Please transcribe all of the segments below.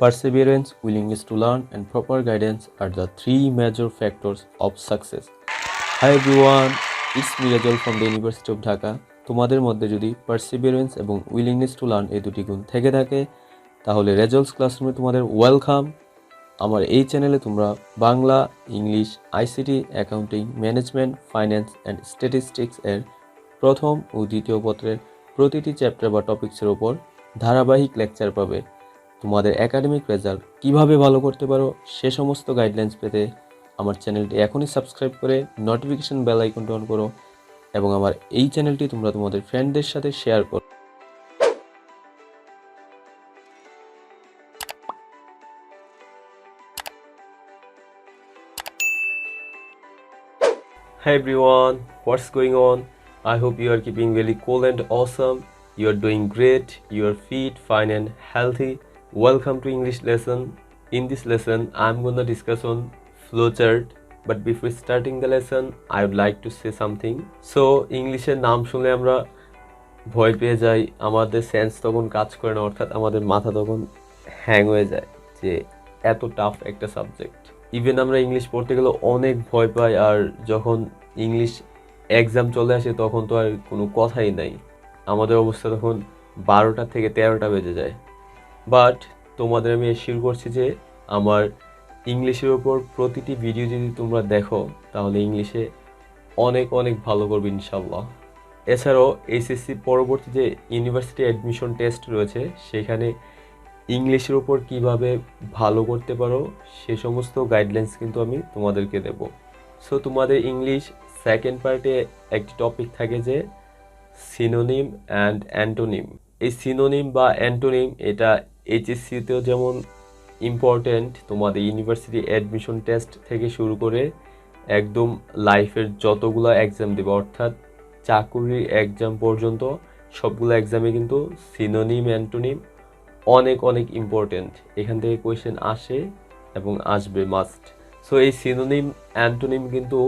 Perseverance, willingness to learn, and proper guidance are the three major factors of success. Hi everyone, it's Mirajal from the University of Dhaka. তোমাদের মধ্যে যদি perseverance এবং willingness to learn এই দুটি গুণ থেকে থাকে তাহলে রেজাল্টস ক্লাসরুমে তোমাদের ওয়েলকাম। আমার এই চ্যানেলে তোমরা Bangla, English, ICT, accounting, management, finance and statistics এর প্রথম ও দ্বিতীয় পত্রের প্রতিটি চ্যাপ্টার বা টপিকসের ওপর ধারাবাহিক লেকচার পাবে। তোমাদের একাডেমিক রেজাল্ট কিভাবে ভালো করতে পারো সে সমস্ত গাইডলাইন্স পেতে আমার চ্যানেলটি এখনই সাবস্ক্রাইব করে নোটিফিকেশন বেল আইকনটি অন করো এবং আমার এই চ্যানেলটি তোমরা তোমাদের ফ্রেন্ডদের সাথে শেয়ার করো। Hi everyone, what's going on? I hope you are keeping really cool and awesome. You are doing great, you are fit, fine and healthy. Welcome to English lesson. In this lesson, I'm gonna discuss on flowchart. But before starting the lesson, I would like to say something. So, ইংলিশের নাম শুনলে আমরা ভয় পেয়ে যাই, আমাদের sense তখন কাজ করে না, অর্থাৎ আমাদের মাথা তখন হ্যাং হয়ে যায় যে এত টাফ একটা সাবজেক্ট। ইভেন আমরা ইংলিশ পড়তে গেলে অনেক ভয় পাই, আর যখন ইংলিশ এক্সাম চলে আসে তখন তো আর কোনো কথাই নাই, আমাদের অবস্থা তখন 12টা থেকে 13টা বেজে যায়। বাট তোমাদের আমি এশিওর করছি যে আমার ইংলিশের ওপর প্রতিটি ভিডিও যদি তোমরা দেখো তাহলে ইংলিশে অনেক অনেক ভালো করবে ইনশাল্লাহ। এছাড়াও এইচএসসি পরবর্তী যে ইউনিভার্সিটি অ্যাডমিশন টেস্ট রয়েছে সেখানে ইংলিশের ওপর কিভাবে ভালো করতে পারো সে সমস্ত গাইডলাইন্স কিন্তু আমি তোমাদেরকে দেব। সো তোমাদের ইংলিশ সেকেন্ড পার্টে একটি টপিক থাকে যে সিনোনিম অ্যান্ড অ্যান্টোনিম। এই সিনোনিম বা অ্যান্টোনিম এটা এইচএসসিতেও যেমন ইম্পর্টেন্ট, তোমাদের ইউনিভার্সিটি অ্যাডমিশন টেস্ট থেকে শুরু করে একদম লাইফের যতগুলো এক্সাম দেবে, অর্থাৎ চাকুরির এক্সাম পর্যন্ত সবগুলো এক্সামে কিন্তু সিনোনিম অ্যান্টোনিম অনেক অনেক ইম্পর্টেন্ট। এখান থেকে কোয়েশ্চেন আসে এবং আসবে মাস্ট। সো এই সিনোনিম অ্যান্টোনিম কিন্তু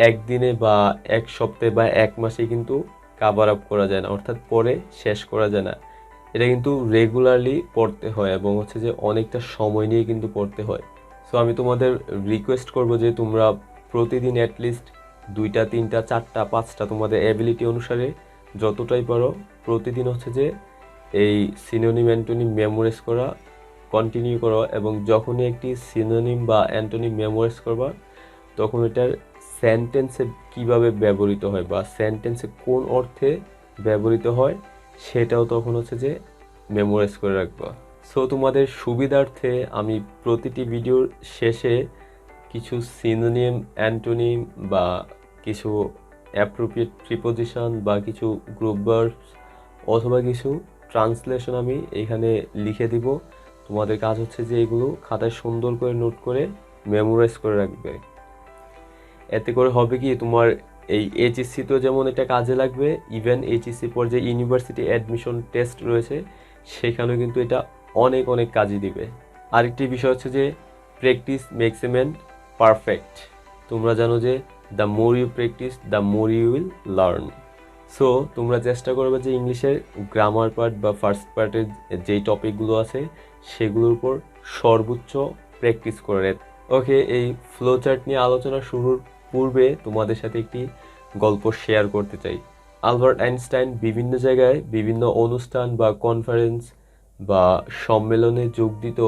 একদিনে বা এক সপ্তাহে বা এক মাসে কিন্তু কাভার আপ করা যায় না, অর্থাৎ পরে শেষ করা যায় না। এটা কিন্তু রেগুলারলি পড়তে হয় এবং হচ্ছে যে অনেকটা সময় নিয়ে কিন্তু পড়তে হয়। সো আমি তোমাদের রিকোয়েস্ট করব যে তোমরা প্রতিদিন অ্যাটলিস্ট 2টা 3টা 4টা 5টা তোমাদের অ্যাবিলিটি অনুসারে যতটাই পারো প্রতিদিন হচ্ছে যে এই সিনোনিম অ্যান্টোনিম মেমোরাইজ করা কন্টিনিউ করো, এবং যখনই একটি সিনোনিম বা অ্যান্টোনিম মেমোরাইজ করবা তখন এটার সেন্টেন্সে কিভাবে ব্যবহৃত হয় বা সেন্টেন্সে কোন অর্থে ব্যবহৃত হয় সেটাও তখন হচ্ছে যে মেমোরাইজ করে রাখবা। সো তোমাদের সুবিধার্থে আমি প্রতিটি ভিডিওর শেষে কিছু সিনোনিম অ্যান্টোনিম বা কিছু অ্যাপ্রোপ্রিয়েট প্রিপোজিশন বা কিছু গ্রুপ ভার্বস অথবা কিছু ট্রান্সলেশন আমি এখানে লিখে দিব। তোমাদের কাজ হচ্ছে যে এগুলো খাতায় সুন্দর করে নোট করে মেমোরাইজ করে রাখবে। এতে করে হবে কি, তোমার এই এইচএসসিতেও যেমন এটা কাজে লাগবে, ইভেন এইচএসসি পর যে ইউনিভার্সিটি অ্যাডমিশন টেস্ট রয়েছে সেখানেও কিন্তু এটা অনেক অনেক কাজে দিবে। আরেকটি বিষয় হচ্ছে যে practice makes a man perfect. তোমরা জানো যে the more you practice the more you will learn. So তোমরা চেষ্টা করবে যে ইংলিশের গ্রামার পার্ট বা ফার্স্ট পার্টের যেই টপিকগুলো আছে সেগুলোর উপর সর্বোচ্চ প্র্যাকটিস করে। ওকে, এই ফ্লোচার্ট নিয়ে আলোচনা শুরুর পূর্বে তোমাদের সাথে একটি গল্প শেয়ার করতে চাই। আলবার্ট আইনস্টাইন বিভিন্ন জায়গায় বিভিন্ন অনুষ্ঠান বা কনফারেন্স বা সম্মেলনে যোগ দিত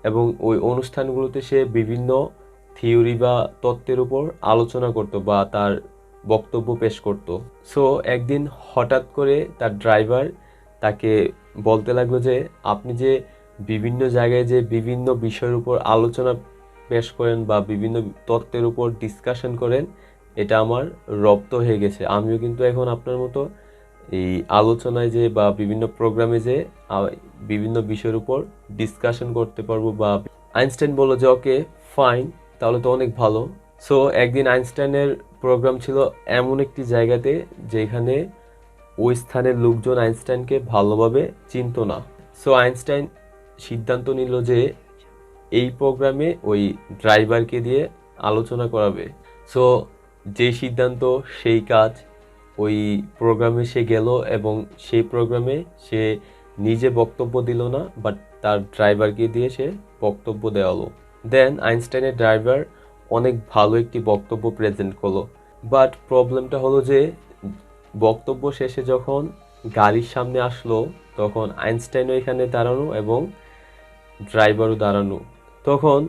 এবং ওই অনুষ্ঠানগুলোতে সে বিভিন্ন থিওরি বা তত্ত্বের উপর আলোচনা করত বা তার বক্তব্য পেশ করত। সো একদিন হঠাৎ করে তার ড্রাইভার তাকে বলতে লাগলো যে আপনি যে বিভিন্ন জায়গায় যে বিভিন্ন বিষয়ের উপর আলোচনা পেশ করেন বা বিভিন্ন তত্ত্বের উপর ডিসকাশন করেন এটা আমার রপ্ত হয়ে গেছে, আমিও কিন্তু এখন আপনার মতো এই আলোচনায় যে বা বিভিন্ন প্রোগ্রামে যে বিভিন্ন বিষয়ের উপর ডিসকাশন করতে পারবো। বা আইনস্টাইন বলল যে ওকে ফাইন, তাহলে তো অনেক ভালো। সো একদিন আইনস্টাইনের প্রোগ্রাম ছিল এমন একটি জায়গাতে যেখানে ওই স্থানের লোকজন আইনস্টাইনকে ভালোভাবে চিনত না। সো আইনস্টাইন সিদ্ধান্ত নিল যে এই প্রোগ্রামে ওই ড্রাইভারকে দিয়ে আলোচনা করাবে। সো যে সিদ্ধান্ত সেই কাজ, ওই প্রোগ্রামে সে গেল এবং সেই প্রোগ্রামে সে নিজে বক্তব্য দিল না, বাট তার ড্রাইভারকে দিয়ে সে বক্তব্য দেওয়ালো। দেন আইনস্টাইনের ড্রাইভার অনেক ভালো একটি বক্তব্য প্রেজেন্ট করলো, বাট প্রবলেমটা হলো যে বক্তব্য শেষে যখন গাড়ির সামনে আসলো তখন আইনস্টাইনও এখানে দাঁড়ানো এবং ড্রাইভারও দাঁড়ানো। তখন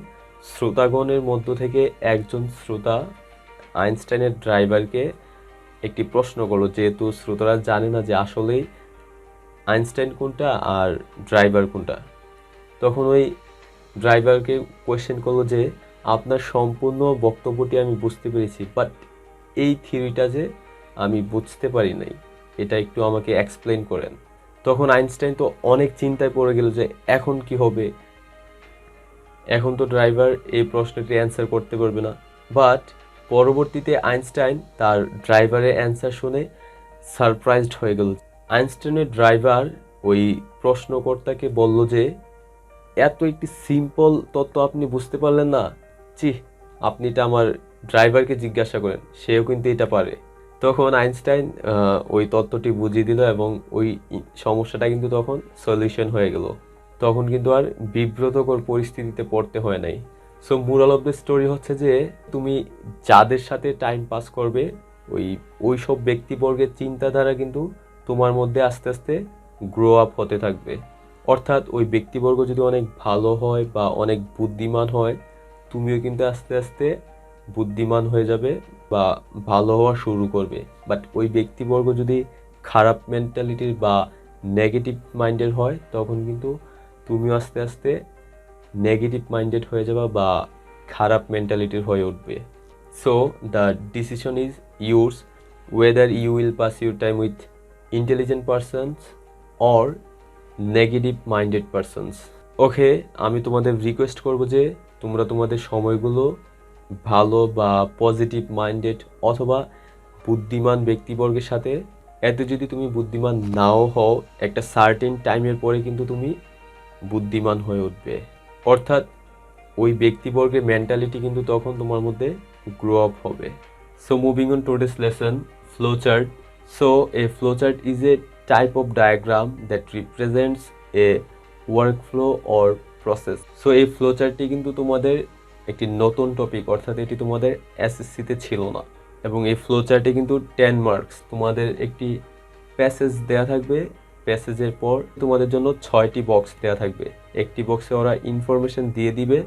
শ্রোতাগণের মধ্য থেকে একজন শ্রোতা আইনস্টাইনের ড্রাইভারকে একটি প্রশ্ন করলো, যেহেতু শ্রোতারা জানে না যে আসলেই আইনস্টাইন কোনটা আর ড্রাইভার কোনটা। তখন ওই ড্রাইভারকে কোয়েশ্চেন করলো যে আপনার সম্পূর্ণ বক্তব্যটি আমি বুঝতে পেরেছি, বাট এই থিওরিটা যে আমি বুঝতে পারি নাই, এটা একটু আমাকে এক্সপ্লেন করেন। তখন আইনস্টাইন তো অনেক চিন্তায় পড়ে গেল যে এখন কি হবে। এখন তো ড্রাইভার এই প্রশ্নটি অ্যান্সার করতে পারবে না, বাট পরবর্তীতে আইনস্টাইন তার ড্রাইভারের অ্যান্সার শুনে সারপ্রাইজড হয়ে গেল। আইনস্টাইনের ড্রাইভার ওই প্রশ্নকর্তাকে বলল যে এত একটি সিম্পল তত্ত্ব আপনি বুঝতে পারলেন না, আপনি এটা আমার ড্রাইভারকে জিজ্ঞাসা করেন, সেও কিন্তু এটা পারে। তখন আইনস্টাইন ওই তত্ত্বটি বুঝিয়ে দিল এবং ওই সমস্যাটা কিন্তু তখন সলিউশন হয়ে গেল। তখন কিন্তু আর বিব্রতকর পরিস্থিতিতে পড়তে হয় নাই। So moral of the story হচ্ছে যে তুমি যাদের সাথে টাইম পাস করবে ওই সব ব্যক্তিবর্গের চিন্তাধারা কিন্তু তোমার মধ্যে আস্তে আস্তে গ্রো আপ হতে থাকবে। অর্থাৎ ওই ব্যক্তিবর্গ যদি অনেক ভালো হয় বা অনেক বুদ্ধিমান হয়, তুমিও কিন্তু আস্তে আস্তে বুদ্ধিমান হয়ে যাবে বা ভালো হওয়া শুরু করবে। বাট ওই ব্যক্তিবর্গ যদি খারাপ মেন্টালিটির বা নেগেটিভ মাইন্ডের হয়, তখন কিন্তু তুমিও আস্তে আস্তে নেগেটিভ মাইন্ডেড হয়ে যাবে বা খারাপ মেন্টালিটির হয়ে উঠবে। So the decision is yours whether you will pass your time with intelligent persons or negative minded persons. Okay, আমি তোমাদের রিকোয়েস্ট করব যে তোমরা তোমাদের সময়গুলো ভালো বা পজিটিভ মাইন্ডেড অথবা বুদ্ধিমান ব্যক্তিবর্গের সাথে, এতে যদি তুমি বুদ্ধিমান নাও হও, একটা সার্টেন টাইমের পরে কিন্তু তুমি বুদ্ধিমান হয়ে উঠবে। অর্থাৎ ওই ব্যক্তিবর্গের মেন্টালিটি কিন্তু তখন তোমার মধ্যে গ্রো আপ হবে। So moving on today's lesson, flowchart. So a flowchart is a type of diagram that represents a workflow or process. So এই flowchartটি কিন্তু তোমাদের একটি নতুন টপিক, অর্থাৎ এটি তোমাদের এসএসসিতে ছিল না। এবং এই flowchartে কিন্তু 10 মার্কস, তোমাদের একটি প্যাসেজ দেয়া থাকবে, প্যাসেজের পর তোমাদের জন্য 6টি বক্স দেয়া থাকবে। একটি বক্সে ওরা ইনফরমেশন দিয়ে দিবে,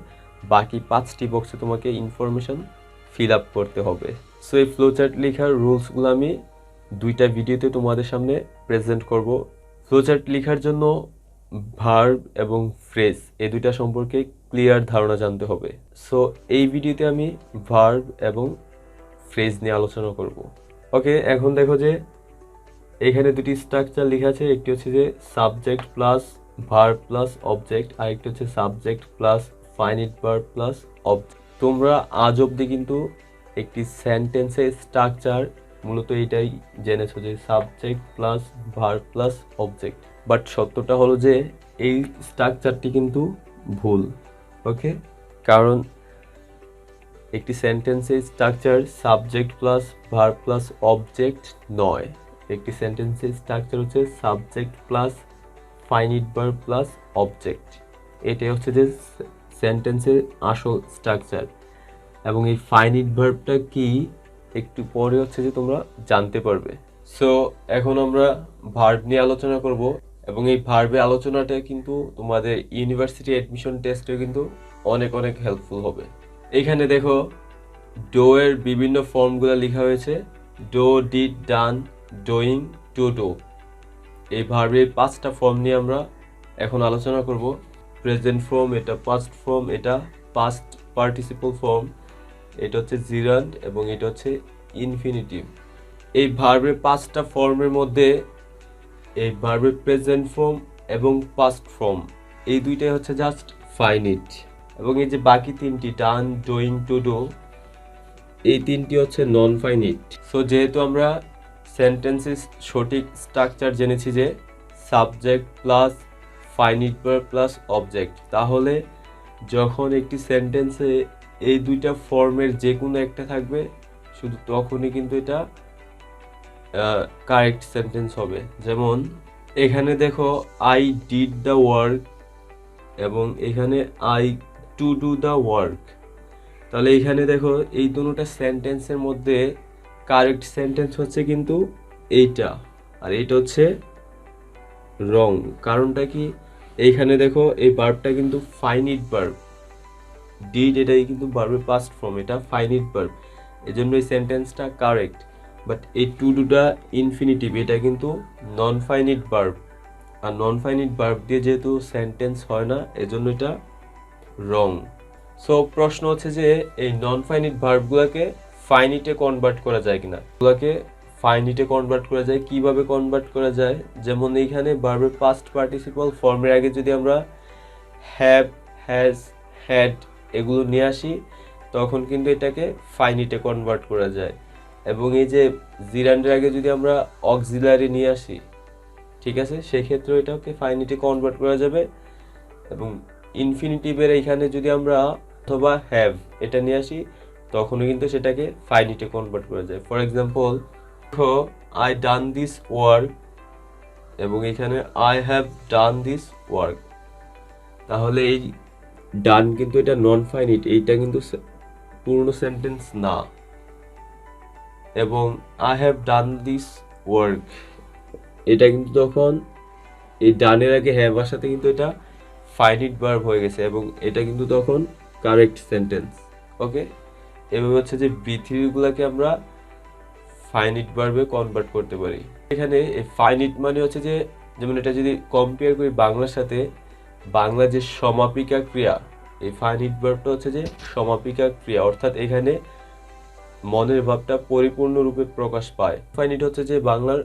বাকি 5টি বক্সে তোমাকে ইনফরমেশন ফিল আপ করতে হবে। সো এই ফ্লোচার্ট লেখার রুলসগুলো আমি 2টা ভিডিওতে তোমাদের সামনে প্রেজেন্ট করব। ফ্লোচার্ট লেখার জন্য ভার্ব এবং ফ্রেজ এই 2টা সম্পর্কে ক্লিয়ার ধারণা জানতে হবে। সো এই ভিডিওতে আমি ভার্ব এবং ফ্রেজ নিয়ে আলোচনা করব। ওকে, এখন দেখো যে এখানে 2টি স্ট্রাকচার লেখা আছে। একটি হচ্ছে যে subject plus verb plus object, আর একটি হচ্ছে subject plus finite verb plus object. তোমরা আজ অবধি কিন্তু একটি সেন্টেন্সের স্ট্রাকচার মূলত এটাই জেনেছো যে subject plus verb plus object, but সত্যটা হলো যে এই স্ট্রাকচারটি কিন্তু ভুল। ওকে, কারণ একটি সেন্টেন্সের structure subject plus verb plus object নয়। একটি সেন্টেন্সের স্ট্রাকচার হচ্ছে subject plus finite verb plus object. এটাই হচ্ছে যে সেন্টেন্সের আসল স্ট্রাকচার। এবং এই ফাইনিট ভার্বটা কি একটু পরে হচ্ছে যে তোমরা জানতে পারবে। সো এখন আমরা ভার্ব নিয়ে আলোচনা করব, এবং এই ভার্বের আলোচনাটা কিন্তু তোমাদের ইউনিভার্সিটি অ্যাডমিশন টেস্টে কিন্তু অনেক অনেক হেল্পফুল হবে। এখানে দেখো ডো এর বিভিন্ন ফর্মগুলো লেখা হয়েছে, do, did, done, doing, to do. এই ভার্বের 5টা ফর্ম নিয়ে আমরা এখন আলোচনা করব। প্রেজেন্ট ফর্ম, এটা পাস্ট ফর্ম, এটা পাস্ট পার্টিসিপল ফর্ম, এটা হচ্ছে জিরান্ড এবং এটা হচ্ছে ইনফিনিটিভ। এই ভার্বের 5টা ফর্মের মধ্যে এই ভার্বের প্রেজেন্ট ফর্ম এবং পাস্ট ফর্ম এই 2টাই হচ্ছে জাস্ট ফাইনিট, এবং এই যে বাকি 3টি ডান, ডুইং, টু ডু, এই 3টি হচ্ছে নন ফাইনিট। সো যেহেতু আমরা সেন্টেন্সের সঠিক স্ট্রাকচার জেনেছি যে subject plus finite verb plus object, তাহলে যখন একটি সেন্টেন্সে এই 2টা ফর্মের যে কোনো একটা থাকবে শুধু তখনই কিন্তু এটা কারেক্ট সেন্টেন্স হবে। যেমন এখানে দেখো আই ডিড দ্য ওয়ার্ক এবং এখানে I to do the work. তাহলে এখানে দেখো এই দুটোটা সেন্টেন্সের মধ্যে কারেক্ট সেন্টেন্স হচ্ছে কিন্তু এইটা, আর এইটা হচ্ছে রং। কারণটা কি, এইখানে দেখো এই ভার্বটা কিন্তু ফাইনিট ভার্ব, ডিড এটাই কিন্তু ভার্বের পাস্ট ফর্ম, এটা ফাইনিট ভার্ব, এজন্য এই সেন্টেন্সটা কারেক্ট। বাট এই টু ডুটা ইনফিনিটিভ, এটা কিন্তু নন ফাইনিট ভার্ব, আর নন ফাইনিট ভার্ব দিয়ে যেহেতু সেন্টেন্স হয় না এজন্য এটা রং। সো প্রশ্ন হচ্ছে যে এই নন ফাইনিট ভার্বগুলোকে ফাইনিটে কনভার্ট করা যায় কিনা। এগুলোকে ফাইনিটে কনভার্ট করা যায়, কিভাবে কনভার্ট করা যায়, যেমন এইখানে ভার্বের পাস্ট পার্টিসিপল ফর্মের আগে যদি আমরা হ্যাভ, হ্যাজ, হ্যাড এগুলো নিয়ে আসি তখন কিন্তু এটাকে ফাইনিটে কনভার্ট করা যায়। এবং এই যে জিরান্ডের আগে যদি আমরা অক্সিলারি নিয়ে আসি, ঠিক আছে, সেক্ষেত্রে এটাকে ফাইনিটে কনভার্ট করা যাবে। এবং ইনফিনিটিভের এইখানে যদি আমরা অথবা হ্যাভ এটা নিয়ে আসি তখনও কিন্তু সেটাকে ফাইনিটে কনভার্ট করা যায়। ফর এক্সাম্পল দেখো আই ডান দিস ওয়ার্ক এবং এখানে I have done this work, তাহলে এই ডান কিন্তু এটা নন ফাইনিট, এইটা কিন্তু পূর্ণ সেন্টেন্স না। এবং I have done this work, এটা কিন্তু তখন এই ডানের আগে হ্যাভ আসাতে কিন্তু এটা ফাইনিট ভার্ব হয়ে গেছে এবং এটা কিন্তু তখন কারেক্ট সেন্টেন্স। ওকে, এভাবে হচ্ছে যে বি3গুলোকে আমরা ফাইনিট ভার্বে কনভার্ট করতে পারি। এখানে এই ফাইনিট মানে হচ্ছে যে, যেমন এটা যদি কম্পেয়ার করি বাংলার সাথে, বাংলা যে সমাপিকা ক্রিয়া, এই ফাইনিট ভার্বটা হচ্ছে যে সমাপিকা ক্রিয়া, অর্থাৎ এখানে মনের ভাবটা পরিপূর্ণ রূপে প্রকাশ পায়। ফাইনিট হচ্ছে যে বাংলার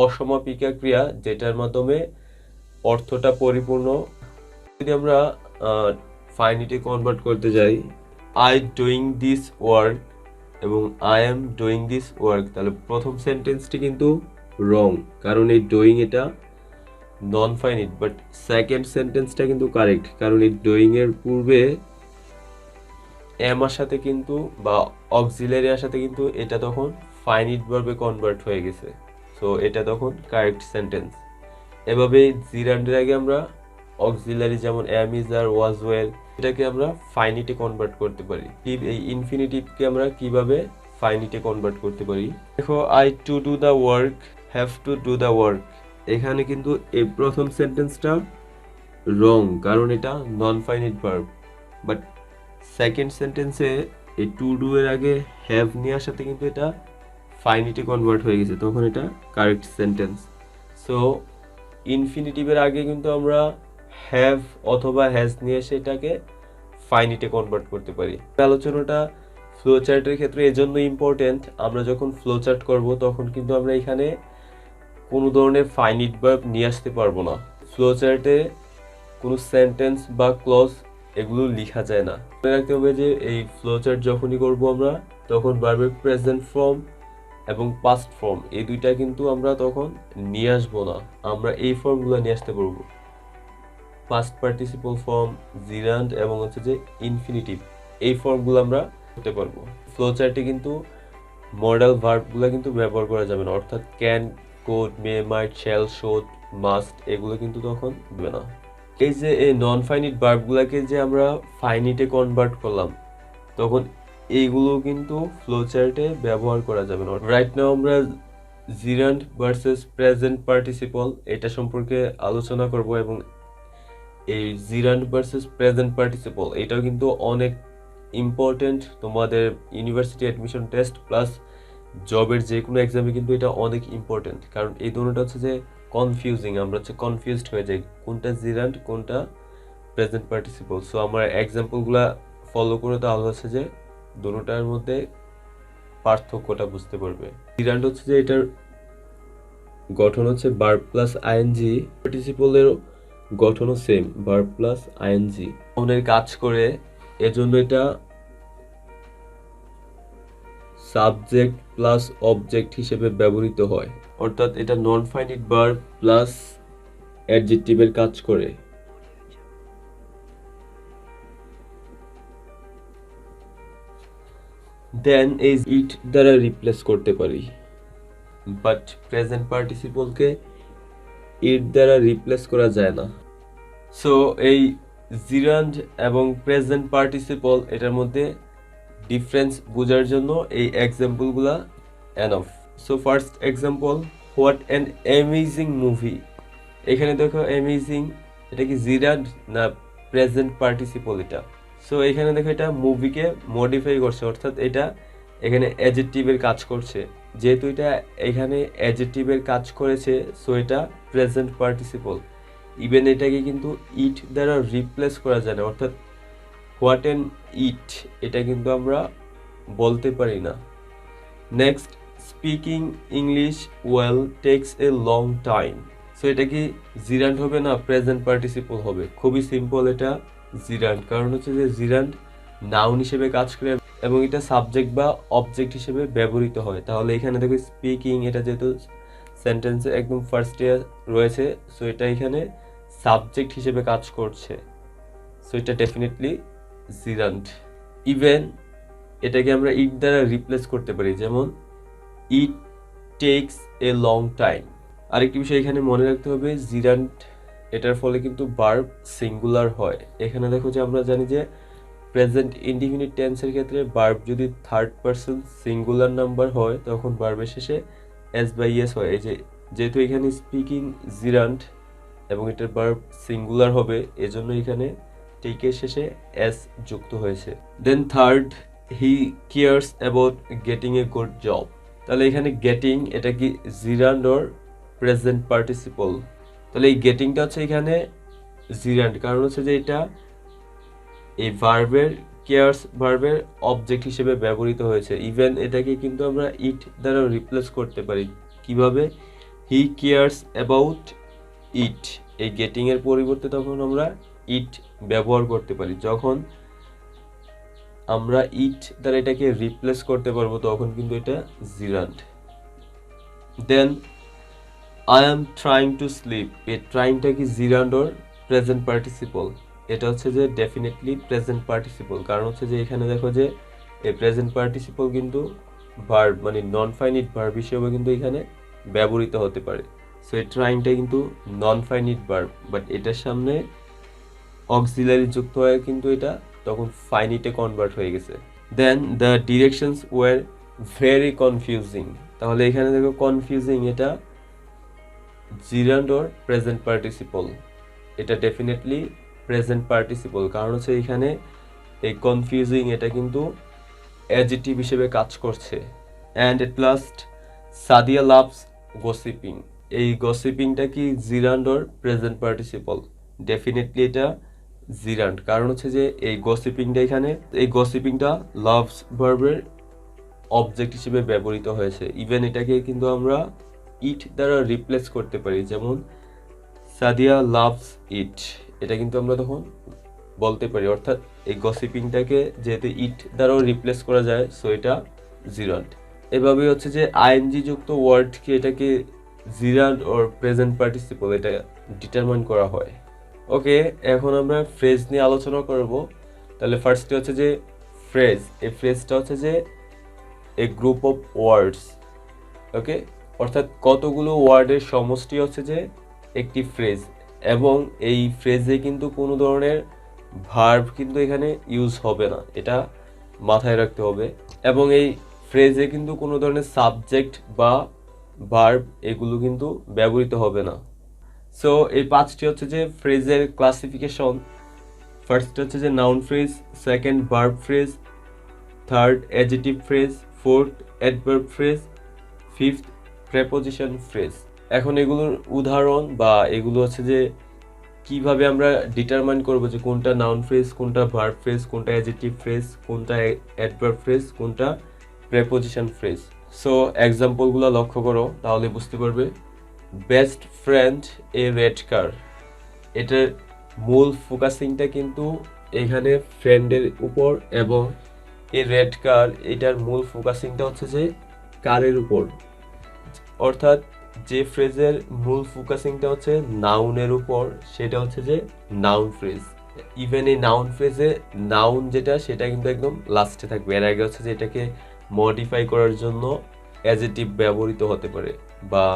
অসমাপিকা ক্রিয়া, যেটার মাধ্যমে অর্থটা পরিপূর্ণ। যদি আমরা ফাইনিটে কনভার্ট করতে যাই, আই ডুইং দিস ওয়ার্ক এবং I am doing this work, তাহলে প্রথম সেন্টেন্সটি কিন্তু রং, কারণ এই ডুইং এটা নন ফাইনিট। বাট সেকেন্ড সেন্টেন্সটা কিন্তু কারেক্ট, কারণ এই ডুইং এর পূর্বে এম এর সাথে কিন্তু বা অক্সিলারি এর সাথে কিন্তু এটা তখন ফাইনিট ভার্বে কনভার্ট হয়ে গেছে, সো এটা তখন কারেক্ট সেন্টেন্স। এভাবে জিরান্ডের আগে আমরা অক্সিলারি যেমন am, is, are, was, well এটাকে আমরা ফাইনিটে কনভার্ট করতে পারি। এই ইনফিনিটিভকে আমরা কিভাবে ফাইনিটে কনভার্ট করতে পারি, দেখো I to do the work, have to do the work, এখানে কিন্তু এই প্রথম সেন্টেন্সটা রং, কারণ এটা non finite verb. But second সেন্টেন্সে এই টু ডু এর আগে হ্যাভ নিয়ে আসাতে কিন্তু এটা ফাইনিটে কনভার্ট হয়ে গেছে, তখন এটা কারেক্ট সেন্টেন্স। সো ইনফিনিটিভের আগে কিন্তু আমরা হ্যাভ অথবা হ্যাজ নিয়ে এসে এটাকে ফাইনিটে কনভার্ট করতে পারি। আলোচনাটা ফ্লো চার্টের ক্ষেত্রে এজন্য ইম্পর্টেন্ট, আমরা যখন ফ্লো চার্ট করব তখন কিন্তু আমরা এখানে কোনো ধরনের ফাইনিট ভার্ব নিয়ে আসতে পারবো না। ফ্লো চার্টে কোনো সেন্টেন্স বা ক্লজ এগুলো লেখা যায় না। মনে রাখতে হবে যে এই ফ্লো চার্ট যখনই করব আমরা তখন ভার্বের প্রেজেন্ট ফর্ম এবং পাস্ট ফর্ম এই দুইটা কিন্তু আমরা তখন নিয়ে আসবো না, আমরা এই ফর্মগুলো নিয়ে আসতে পারবো, পাস্ট পার্টিসিপল ফর্ম, জিরান্ড এবং হচ্ছে যে ইনফিনিটিভ, এই ফর্মগুলো আমরা করতে পারবো। ফ্লো চার্টে কিন্তু মডেল ভার্বগুলো কিন্তু ব্যবহার করা যাবে না, অর্থাৎ can, could, may, might, shall, should, must এগুলো কিন্তু তখন দেবে না। এই যে এই নন ফাইনিট ভার্বগুলোকে যে আমরা ফাইনিটে কনভার্ট করলাম তখন এইগুলো কিন্তু ফ্লো চার্টে ব্যবহার করা যাবে না। রাইট নাও আমরা জিরান্ড ভার্সেস প্রেজেন্ট পার্টিসিপল এটা সম্পর্কে আলোচনা করব, এবং এই জিরান্ড ভার্সেস প্রেজেন্ট পার্টিসিপল এটাও কিন্তু অনেক ইম্পর্টেন্ট তোমাদের ইউনিভার্সিটি অ্যাডমিশন টেস্ট প্লাস জবের যে কোনো এক্সামে কিন্তু এটা অনেক ইম্পর্টেন্ট, কারণ এই দুটোটা হচ্ছে যে কনফিউজিং, আমরা হচ্ছে কনফিউজড হয়ে যাই কোনটা জিরান্ড কোনটা প্রেজেন্ট পার্টিসিপল। সো আমার এক্সাম্পলগুলা ফলো করে তাহলে হচ্ছে যে দুটোটার মধ্যে পার্থক্যটা বুঝতে পারবে। জিরান্ড হচ্ছে যে এটার গঠন হচ্ছে ভার্ব প্লাস আইএনজি, পার্টিসিপলের গঠনও সেম, ভার্ব প্লাস আইএনজি অনের কাজ করে, এজন্য এটা সাবজেক্ট প্লাস অবজেক্ট হিসেবে ব্যবহৃত হয়, অর্থাৎ এটা নন ফাইনিট ভার্ব প্লাস অ্যাডজেক্টিভের কাজ করে। দেন এই ইট দ্বারা রিপ্লেস করতে পারি, বাট প্রেজেন্ট পার্টিসিপলকে ইট দ্বারা রিপ্লেস করা যায় না। সো এই জিরান্ড এবং প্রেজেন্ট পার্টিসিপল এটার মধ্যে ডিফারেন্স বোঝার জন্য এই এক্সাম্পলগুলা enough. So first example, what an amazing movie. এখানে দেখো অ্যামেজিং, এটা কি জিরান্ড না প্রেজেন্ট পার্টিসিপল এটা? সো এখানে দেখো এটা মুভিকে মডিফাই করছে, অর্থাৎ এটা এখানে অ্যাডজেক্টিভের কাজ করছে। যেহেতু এটা এখানে অ্যাডজেক্টিভের কাজ করেছে, সো এটা প্রেজেন্ট পার্টিসিপল। ইভেন এটাকে কিন্তু ইট দ্বারা রিপ্লেস করা যায় না, অর্থাৎ হোয়াট অ্যান ইট এটা কিন্তু আমরা বলতে পারি না। Next, speaking English will takes a long time. So এটা কি জিরান্ড হবে না প্রেজেন্ট পার্টিসিপল হবে? খুবই সিম্পল, এটা জিরান্ড। কারণ হচ্ছে যে জিরান্ড নাউন হিসেবে কাজ করে এবং এটা সাবজেক্ট বা অবজেক্ট হিসেবে ব্যবহৃত হয়। তাহলে এখানে দেখো স্পিকিং, এটা যেহেতু সেন্টেন্সে একদম ফার্স্টে রয়েছে, সো এটা এখানে সাবজেক্ট হিসেবে কাজ করছে, সো এটা ডেফিনেটলি জিরান্ড। ইভেন এটাকে আমরা ইট দ্বারা রিপ্লেস করতে পারি, যেমন it takes a long time. আরেকটি বিষয় এখানে মনে রাখতে হবে, জিরান্ড এটার ফলে কিন্তু ভার্ব সিঙ্গুলার হয়। এখানে দেখো যে আমরা জানি যে প্রেজেন্ট ইনডিফিনিট টেন্সের ক্ষেত্রে ভার্ব যদি থার্ড পারসন সিঙ্গুলার নাম্বার হয় তখন ভার্বের শেষে এস বাই এস হয়। এই যে যেহেতু এখানে স্পিকিং জিরান্ড এবং এটার ভার্ব সিঙ্গুলার হবে, এজন্য এখানে টেকের শেষে এস যুক্ত হয়েছে। Then third, he cares about getting a good job. তাহলে এখানে গেটিং এটা কি জিরান্ড অর প্রেজেন্ট পার্টিসিপল? তাহলে এই গেটিংটা হচ্ছে এখানে জিরান্ড, কারণ হচ্ছে যে এটা এই ভার্বের কেয়ার্স ভার্বের অবজেক্ট হিসেবে ব্যবহৃত হয়েছে। ইভেন এটাকে কিন্তু আমরা ইট দ্বারা রিপ্লেস করতে পারি। কিভাবে? হি কেয়ার্স অ্যাবাউট ইট, এই গেটিং এর পরিবর্তে তখন আমরা ইট ব্যবহার করতে পারি। যখন আমরা ইট দ্বারা এটাকে রিপ্লেস করতে পারবো তখন কিন্তু এটা gerund. Then I am trying to sleep, এই ট্রাইংটা কি জিরান্ড অর প্রেজেন্ট পার্টিসিপল? এটা হচ্ছে যে ডেফিনেটলি প্রেজেন্ট পার্টিসিপল। কারণ হচ্ছে যে এখানে দেখো যে এই প্রেজেন্ট পার্টিসিপল কিন্তু ভার্ব মানে নন ফাইনিট ভার্ব হিসেবে কিন্তু এখানে ব্যবহৃত হতে পারে। সো এই ট্রাইংটা কিন্তু নন ফাইনিট ভার্ব, বাট এটার সামনে অক্সিলারি যুক্ত হয়ে কিন্তু এটা তখন ফাইনিটে কনভার্ট হয়ে গেছে। Then the directions were very confusing. তাহলে এখানে দেখো কনফিউজিং এটা জিরান্ড অর প্রেজেন্ট পার্টিসিপল? এটা ডেফিনেটলি প্রেজেন্ট পার্টিসিপল। কারণ হচ্ছে এখানে এই কনফিউজিং এটা কিন্তু অ্যাডজেক্টিভ হিসেবে কাজ করছে। And at last, Sadia loves gossiping. এই গসিপিংটা কি জিরান্ড অর প্রেজেন্ট পার্টিসিপল? ডেফিনেটলি এটা জিরান্ড। কারণ হচ্ছে যে এই গসিপিংটা এখানে এই গসিপিংটা লাভস ভার্বের অবজেক্ট হিসেবে ব্যবহৃত হয়েছে। ইভেন এটাকে কিন্তু আমরা ইট দ্বারা রিপ্লেস করতে পারি, যেমন সাদিয়া লাভস ইট, এটা কিন্তু আমরা তখন বলতে পারি। অর্থাৎ এই গসিপিংটাকে যেহেতু ইট দ্বারাও রিপ্লেস করা যায়, সো এটা জিরান্ড। এভাবে হচ্ছে যে আইএনজি যুক্ত ওয়ার্ডকে এটাকে জিরান্ড অর প্রেজেন্ট পার্টিসিপল এটা ডিটারমাইন করা হয়। ওকে, এখন আমরা ফ্রেজ নিয়ে আলোচনা করব। তাহলে ফার্স্টে হচ্ছে যে ফ্রেজ, এই ফ্রেজটা হচ্ছে যে এ গ্রুপ অফ ওয়ার্ডস। ওকে, অর্থাৎ কতগুলো ওয়ার্ডের সমষ্টি হচ্ছে যে একটি ফ্রেজ, এবং এই ফ্রেজে কিন্তু কোনো ধরনের ভার্ব কিন্তু এখানে ইউজ হবে না, এটা মাথায় রাখতে হবে। এবং এই ফ্রেজে কিন্তু কোনো ধরনের সাবজেক্ট বা ভার্ব এগুলো কিন্তু ব্যবহৃত হবে না। সো এই পাঁচটি হচ্ছে যে ফ্রেজের ক্লাসিফিকেশন। ফার্স্ট হচ্ছে যে noun phrase, second verb phrase, third adjective phrase, fourth adverb phrase, fifth preposition phrase. এখন এগুলোর উদাহরণ বা এগুলো হচ্ছে যে কিভাবে আমরা ডিটারমাইন করব যে কোনটা নাউন ফ্রেজ, কোনটা ভার্ব ফ্রেজ, কোনটা অ্যাডজেক্টিভ ফ্রেজ, কোনটা অ্যাডভার্ব ফ্রেজ, কোনটা প্রেপোজিশন ফ্রেজ। সো এক্সাম্পলগুলো লক্ষ্য করো, তাহলে বুঝতে পারবে। বেস্ট ফ্রেন্ড এ রেড কার, এটার মূল ফোকাসিংটা কিন্তু এখানে ফ্রেন্ডের উপর, এবং এই রেড কার এটার মূল ফোকাসিংটা হচ্ছে যে কারের উপর। অর্থাৎ যে ফ্রেজের মূল ফোকাসিংটা হচ্ছে নাউনের উপর, সেটা হচ্ছে যে নাউন ফ্রেজ। ইভেন এই নাউন ফ্রেজে নাউন যেটা সেটা কিন্তু একদম লাস্টে থাকবে। এর আগে হচ্ছে যে এটাকে মডিফাই করার জন্য অ্যাডজেক্টিভ ব্যবহৃত হতে পারে বা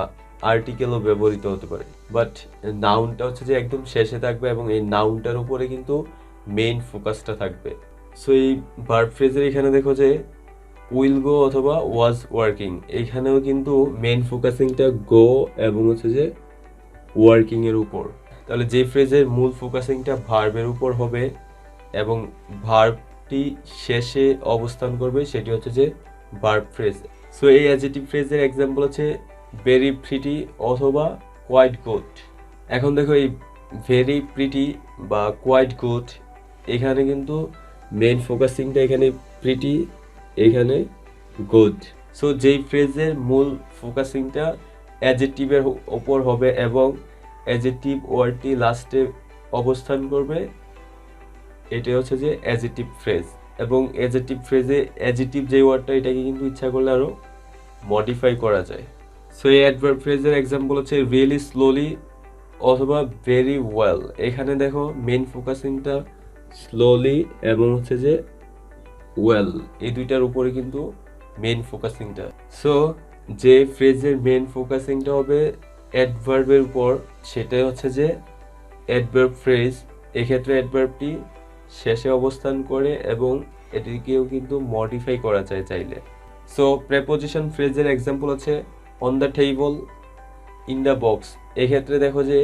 আর্টিকেলও ব্যবহৃত হতে পারে, বাট নাউনটা হচ্ছে যে একদম শেষে থাকবে এবং এই নাউনটার উপরে কিন্তু মেইন ফোকাসটা থাকবে। সো এই ভার্ব ফ্রেজের এখানে দেখো যে উইল গো অথবা ওয়াজ ওয়ার্কিং, এখানেও কিন্তু মেইন ফোকাসিংটা গো এবং হচ্ছে যে ওয়ার্কিং এর উপর। তাহলে যে ফ্রেজের মূল ফোকাসিংটা ভার্বের উপর হবে এবং ভার্বটি শেষে অবস্থান করবে সেটি হচ্ছে যে ভার্ব ফ্রেজ। সো এই অ্যাডজেক্টিভ ফ্রেজের এক্সাম্পল হচ্ছে ভেরি প্রিটি অথবা কোয়াইট গুড। এখন দেখো এই ভেরি প্রিটি বা কোয়াইট গুড, এখানে কিন্তু মেইন ফোকাসিংটা এখানে প্রিটি, এখানে গুড। সো যেই ফ্রেজের মূল ফোকাসিংটা অ্যাডজেক্টিভের ওপর হবে এবং অ্যাডজেক্টিভ ওয়ার্ডটি লাস্টে অবস্থান করবে, এটা হচ্ছে যে অ্যাডজেক্টিভ ফ্রেজ। এবং অ্যাডজেক্টিভ ফ্রেজে অ্যাডজেক্টিভ যে ওয়ার্ডটা, এটাকে কিন্তু ইচ্ছা করলে আরও মডিফাই করা যায়। সো এই অ্যাডভার্ব ফ্রেজের এক্সাম্পল হচ্ছে রিয়েলি স্লোলি অথবা ভেরি ওয়েল। এখানে দেখো মেইন ফোকাসিংটা স্লোলি এবং হচ্ছে যে ওয়েল, এই দুইটার উপরে কিন্তু মেইন ফোকাসিংটা। সো যে ফ্রেজের মেইন ফোকাসিংটা হবে অ্যাডভার্বের উপর, সেটাই হচ্ছে যে অ্যাডভার্ব ফ্রেজ। এক্ষেত্রে অ্যাডভার্বটি শেষে অবস্থান করে এবং এটিকেও কিন্তু মডিফাই করা যায় চাইলে। সো প্রেপোজিশন ফ্রেজের এক্সাম্পল হচ্ছে on the table, in the box. এক্ষেত্রে দেখো যে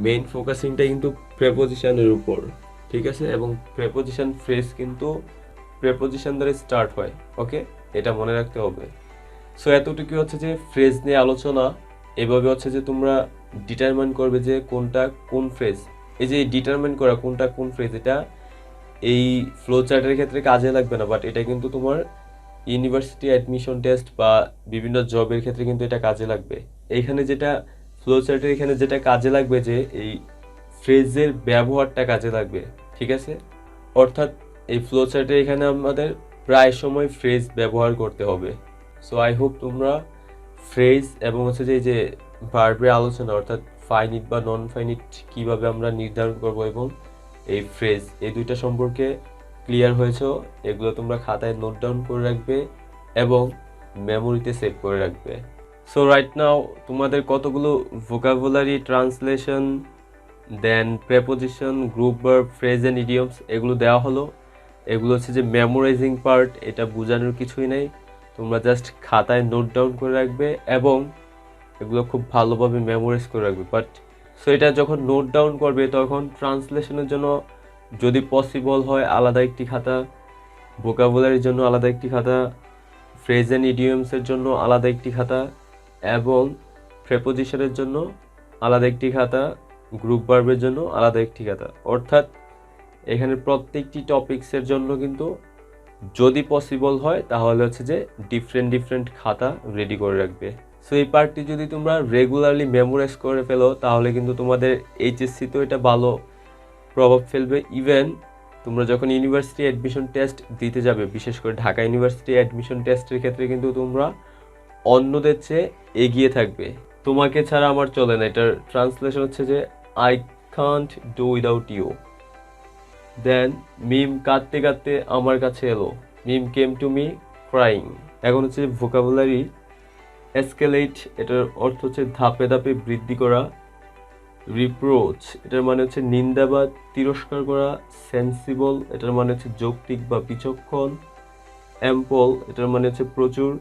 মেইন ফোকাসিংটা কিন্তু প্রেপোজিশনের উপর, ঠিক আছে, এবং প্রেপোজিশন ফ্রেজ কিন্তু প্রেপোজিশন দ্বারা স্টার্ট হয়। ওকে, এটা মনে রাখতে হবে। সো এতটুকু হচ্ছে যে ফ্রেজ নিয়ে আলোচনা। এভাবে হচ্ছে যে তোমরা ডিটারমাইন করবে যে কোনটা কোন ফ্রেজ। এই যে ডিটারমাইন করা কোনটা কোন ফ্রেজ, এটা এই ফ্লো চার্টের ক্ষেত্রে কাজে লাগবে না, বাট এটা কিন্তু তোমার ইউনিভার্সিটি অ্যাডমিশন টেস্ট বা বিভিন্ন জবের ক্ষেত্রে কিন্তু এটা কাজে লাগবে। এইখানে যেটা ফ্লো চার্টের এখানে যেটা কাজে লাগবে যে এই ফ্রেজের ব্যবহারটা কাজে লাগবে, ঠিক আছে। অর্থাৎ এই ফ্লো চার্টে এখানে আমাদের প্রায় সময় ফ্রেজ ব্যবহার করতে হবে। সো আই হোপ তোমরা ফ্রেজ এবং হচ্ছে যে এই যে ভার্বের আলোচনা, অর্থাৎ ফাইনিট বা নন ফাইনিট কীভাবে আমরা নির্ধারণ করব এবং এই ফ্রেজ, এই দুইটা সম্পর্কে ক্লিয়ার হয়েছে। এগুলো তোমরা খাতায় নোট ডাউন করে রাখবে এবং মেমোরিতে সেভ করে রাখবে। সো রাইট নাও তোমাদের কতগুলো vocabulary, translation, then preposition, group verb, phrase and idioms এগুলো দেওয়া হলো। এগুলো হচ্ছে যে মেমোরাইজিং পার্ট, এটা বোঝানোর কিছুই নেই। তোমরা জাস্ট খাতায় নোট ডাউন করে রাখবে এবং এগুলো খুব ভালোভাবে মেমোরাইজ করে রাখবে। বাট সো এটা যখন নোট ডাউন করবে তখন ট্রান্সলেশনের জন্য যদি পসিবল হয় আলাদা একটি খাতা, ভোকাবুলারির জন্য আলাদা একটি খাতা, ফ্রেজ অ্যান্ড ইডিয়মসের জন্য আলাদা একটি খাতা এবং প্রেপোজিশনের জন্য আলাদা একটি খাতা, গ্রুপ ভার্বের জন্য আলাদা একটি খাতা। অর্থাৎ এখানে প্রত্যেকটি টপিকসের জন্য কিন্তু যদি পসিবল হয় তাহলে হচ্ছে যে ডিফারেন্ট খাতা রেডি করে রাখবে। সো এই পার্টটি যদি তোমরা রেগুলারলি মেমোরাইজ করে ফেলো তাহলে কিন্তু তোমাদের এইচএসসিতেও এটা ভালো প্রভাব ফেলবে। ইভেন তোমরা যখন ইউনিভার্সিটি অ্যাডমিশন টেস্ট দিতে যাবে, বিশেষ করে ঢাকা ইউনিভার্সিটি অ্যাডমিশন টেস্টের ক্ষেত্রে কিন্তু তোমরা অন্যদের চেয়ে এগিয়ে থাকবে। তোমাকে ছাড়া আমার চলে না, এটার ট্রান্সলেশন হচ্ছে যে I can't do without you. Then Mim কাঁদতে কাঁদতে আমার কাছে এলো, Mim came to me crying. এখন হচ্ছে ভোকাবুলারি এসকেলেট, এটার অর্থ হচ্ছে ধাপে ধাপে বৃদ্ধি করা। রিপ্রোচ, এটার মানে হচ্ছে নিন্দা বা তিরস্কার করা। সেন্সিবল, এটার মানে হচ্ছে যৌক্তিক বা বিচক্ষণ। অ্যাম্পল, এটার মানে হচ্ছে প্রচুর।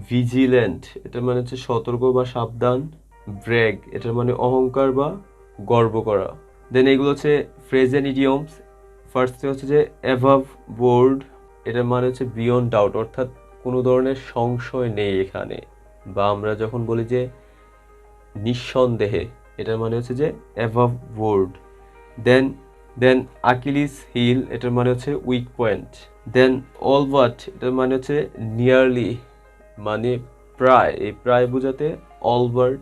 ভিজিল্যান্ট, এটার মানে হচ্ছে সতর্ক বা সাবধান। ব্র্যাগ, এটার মানে অহংকার বা গর্ব করা। দেন এগুলো হচ্ছে ফ্রেজ অ্যান্ড ইডিয়মস। ফার্স্টে হচ্ছে যে অ্যাভাব বোর্ড, এটার মানে হচ্ছে বিয়ন্ড ডাউট, অর্থাৎ কোনো ধরনের সংশয় নেই এখানে। বা আমরা যখন বলি যে নিঃসন্দেহে, এটার মানে হচ্ছে যে অ্যাভাব বোর্ড। দেন আকিলিস হিল, এটার মানে হচ্ছে weak point. Then all but, এটার মানে হচ্ছে নিয়ারলি, মানে প্রায়, এই প্রায় বোঝাতে অল বাট।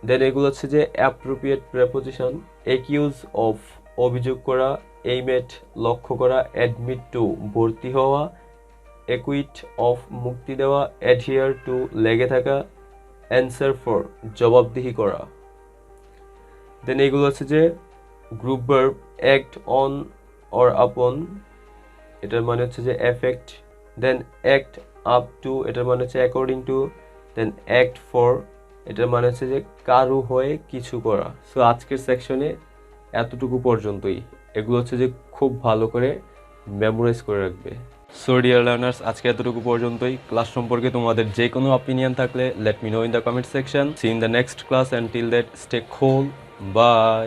দেন এগুলো হচ্ছে যে অ্যাপ্রোপ্রিয়েট প্রেপোজিশন। অ্যাকিউজ অফ, অভিযোগ করা। এইমেট, লক্ষ্য করা। অ্যাডমিট টু, ভর্তি হওয়া। অ্যাকুইট অফ, মুক্তি দেওয়া। অ্যাডহিয়ার টু, লেগে থাকা। অ্যান্সার ফর, জবাবদিহি করা। দেন এগুলো হচ্ছে যে group verb. Act on or upon, এটার মানে হচ্ছে যে effect. Then act up to, এটার মানে হচ্ছে according to. Then act for, এটার মানে হচ্ছে যে কারো হয়ে কিছু করা। সো আজকের সেকশনে এতটুকু পর্যন্তই। এগুলো হচ্ছে যে খুব ভালো করে মেমোরাইজ করে রাখবে। সো ডিয়ার লার্নার্স, আজকে এতটুকু পর্যন্তই। ক্লাস সম্পর্কে তোমাদের যে কোনো অপিনিয়ন থাকলে let me know in the comment section. See in the next class, and till that stay cool, by.